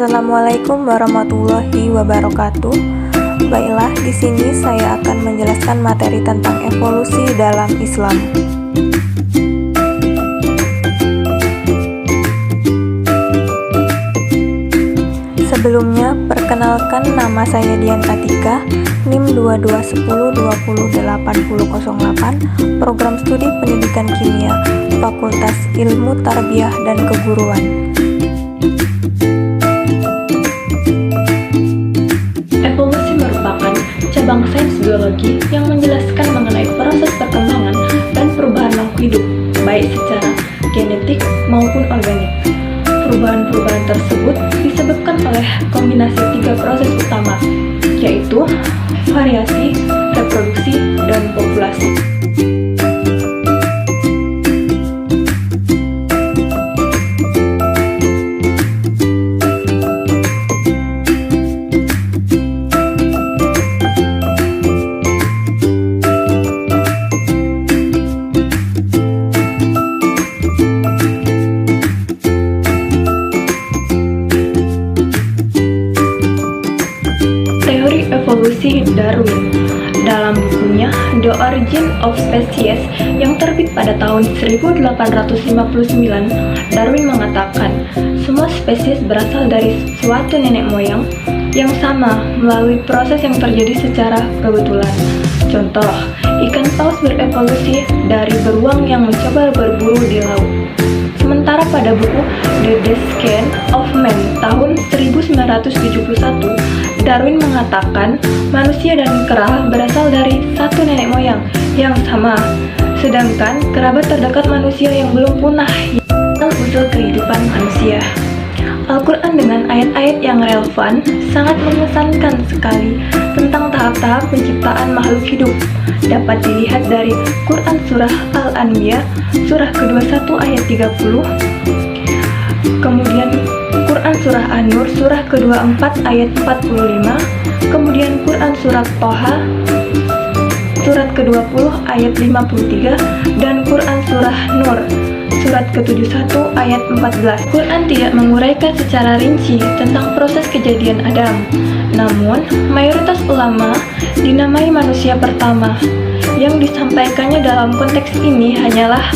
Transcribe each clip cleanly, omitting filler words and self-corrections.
Assalamualaikum warahmatullahi wabarakatuh. Baiklah, di sini saya akan menjelaskan materi tentang evolusi dalam Islam. Sebelumnya, perkenalkan, nama saya Dian Katika, NIM 2210208008, Program Studi Pendidikan Kimia, Fakultas Ilmu Tarbiyah dan Keguruan. Evolusi merupakan cabang sains biologi yang menjelaskan mengenai proses perkembangan dan perubahan makhluk hidup, baik secara genetik maupun organik. Perubahan-perubahan tersebut disebabkan oleh kombinasi 3 proses utama, yaitu variasi, reproduksi, dan populasi. Evolusi Darwin dalam bukunya The Origin of Species yang terbit pada tahun 1859, Darwin mengatakan semua spesies berasal dari suatu nenek moyang yang sama melalui proses yang terjadi secara kebetulan. Contoh, ikan paus berevolusi dari beruang yang mencoba berburu di laut. Sementara pada buku The Descent of Man tahun 1971, Darwin mengatakan manusia dan kera berasal dari satu nenek moyang yang sama, sedangkan kerabat terdekat manusia yang belum punah yang usul kehidupan manusia. Al-Quran dengan ayat-ayat yang relevan sangat mengesankan sekali tentang tahap-tahap penciptaan makhluk hidup. Dapat dilihat dari Quran Surah Al-Anbiya, Surah ke-21 ayat 30, kemudian Quran Surah An-Nur, Surah ke-24 ayat 45, kemudian Quran Surat Toha, Surat ke-20 ayat 53, dan Quran Surah Nur, Surat ke-71 ayat 14. Quran tidak menguraikan secara rinci tentang proses kejadian Adam, namun mayoritas ulama dinamai manusia pertama. Yang disampaikannya dalam konteks ini hanyalah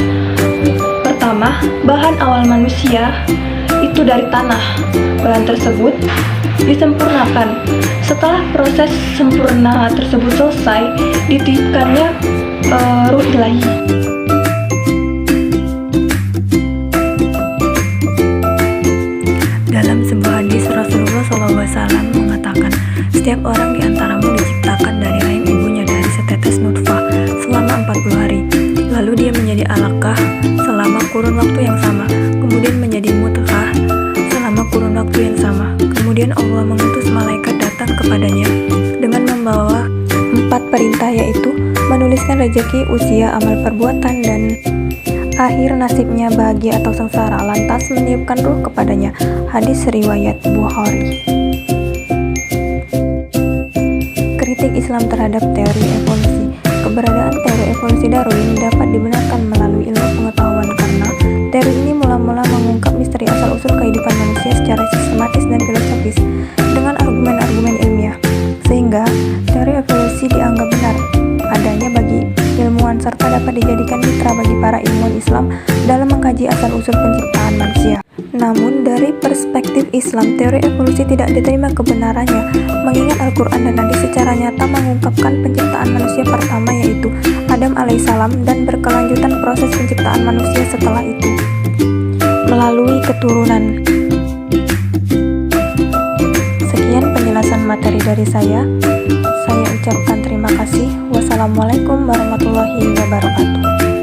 pertama, bahan awal manusia itu dari tanah. Bahan tersebut disempurnakan. Setelah proses sempurna tersebut selesai, ditiupkannya ruh ilahi. Dalam sebuah hadis, Rasulullah SAW mengatakan, setiap orang di antaramu diciptakan dari rahim ibunya dari setetes nutfah selama 40 hari. Lalu dia menjadi alaqah selama kurun waktu yang sama, kemudian menjadi mudghah selama kurun waktu yang sama. Kemudian Allah mengutus malaikat datang kepadanya dengan membawa 4 perintah, yaitu menuliskan rezeki, usia, amal perbuatan, dan akhir nasibnya bahagia atau sengsara, lantas meniupkan ruh kepadanya. Hadis riwayat Bukhari. Kritik Islam terhadap teori evolusi. Keberadaan teori evolusi Darwin dapat dibenarkan melalui ilmu pengetahuan karena teori ini mula-mula mengungkap misteri asal-usul kehidupan manusia secara sistematis dan filosofis dengan argumen-argumen ilmiah, sehingga teori evolusi dianggap benar adanya bagi ilmuwan serta dapat dijadikan mitra bagi para ilmuwan Islam dalam mengkaji asal-usul penciptaan manusia. Namun, dari perspektif Islam, teori evolusi tidak diterima kebenarannya, mengingat Al-Quran dan hadis secara nyata mengungkapkan penciptaan manusia pertama, yaitu Adam alaihissalam, dan berkelanjutan proses penciptaan manusia setelah itu melalui keturunan. Sekian penjelasan materi dari saya. Saya ucapkan terima kasih. Wassalamualaikum warahmatullahi wabarakatuh.